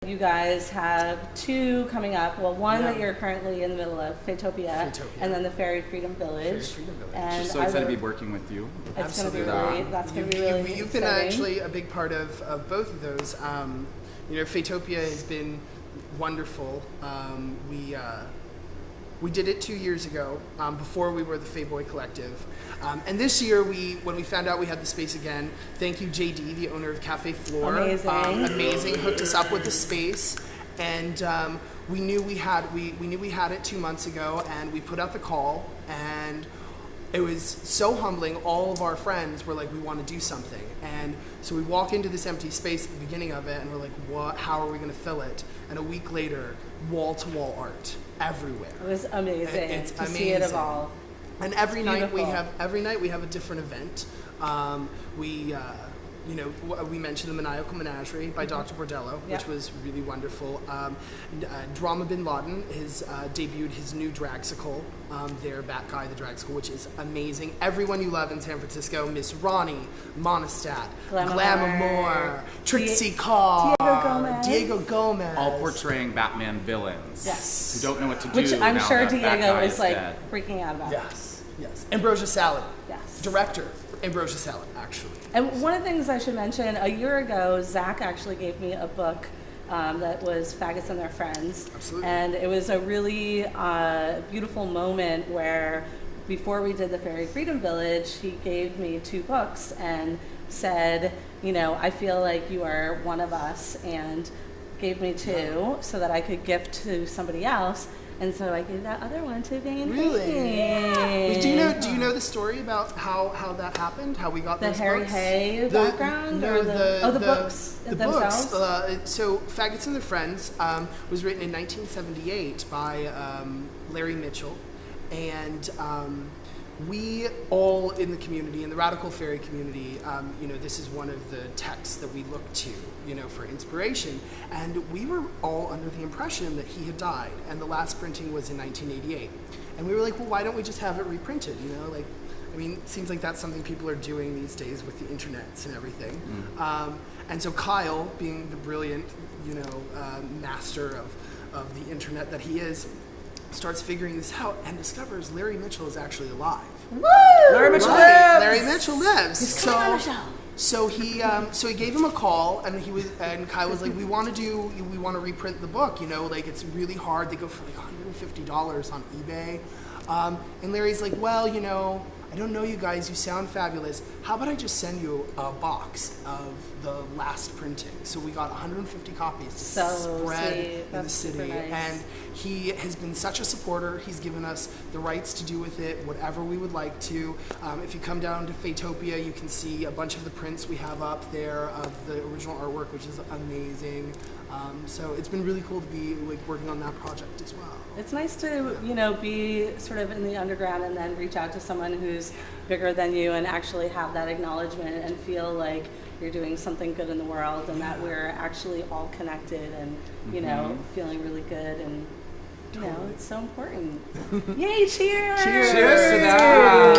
You guys have two coming up. Well, one that you're currently in the middle of, Faetopia, and then the Fairy Freedom Village. And just so excited to be working with you. It's going to be really, that's going to be really You've been actually a big part of both of those. You know, Faetopia has been wonderful. We did it 2 years ago, before we were the Fayboy Collective. And this year, when we found out we had the space again, thank you, JD, the owner of Cafe Floor. Amazing. Hooked us up with the space. And we knew we had it 2 months ago, and we put out the call, and it was so humbling. All of our friends were like, we want to do something. And so we walk into this empty space at the beginning of it, and we're like, what? How are we going to fill it? And a week later, wall-to-wall art everywhere. It was amazing. It's to see it evolve. And every night we have a different event. You know, we mentioned the Maniacal Menagerie by Dr. Bordello, which was really wonderful. Drama Bin Laden has debuted his new dragsicle, their Bat Guy, the dragsicle, which is amazing. Everyone you love in San Francisco, Miss Ronnie, Monistat, Glamour, Trixie Carr, Diego Gomez. All portraying Batman villains. Yes. Who don't know what to do. Which I'm now sure that Diego is like dead. freaking out about. Yes. Ambrosia Salad. Yes. Director, Ambrosia Salad, actually. And one of the things I should mention, a year ago, Zach actually gave me a book that was Faggots and Their Friends. Absolutely. And it was a really beautiful moment where, before we did the Fairy Freedom Village, he gave me 2 books and said, you know, I feel like you are one of us, and gave me 2 so that I could gift to somebody else. And so I gave that other one to Vane. Really? Yeah. Do you know the story about how that happened? How we got the those Harry books? Hay background? No, the books themselves? Books. So Faggots and Their Friends was written in 1978 by Larry Mitchell, and we all in the community, in the radical fairy community, you know, this is one of the texts that we look to, you know, for inspiration. And we were all under the impression that he had died, and the last printing was in 1988. And we were like, well, why don't we just have it reprinted, you know? Like, I mean, it seems like that's something people are doing these days with the internets and everything. And so Kyle, being the brilliant, you know, master of the internet that he is, starts figuring this out and discovers Larry Mitchell is actually alive. Woo! Larry Mitchell lives. Larry Mitchell lives. He's coming on the show. So he gave him a call, and Kyle was like, we want to reprint the book. You know, like, it's really hard. They go for like $150 on eBay. And Larry's like, well, you know, I don't know you guys. You sound fabulous. How about I just send you a box of the last printing? So we got 150 copies to spread in the city. Nice. And he has been such a supporter. He's given us the rights to do with it whatever we would like to. If you come down to Faetopia, you can see a bunch of the prints we have up there of the original artwork, which is amazing. So it's been really cool to be like working on that project as well. It's nice to, you know, be sort of in the underground and then reach out to someone who's bigger than you and actually have that acknowledgement and feel like you're doing something good in the world, and that we're actually all connected and, you know, feeling really good, and, you know, it's so important. Yay, cheers! Cheers to that!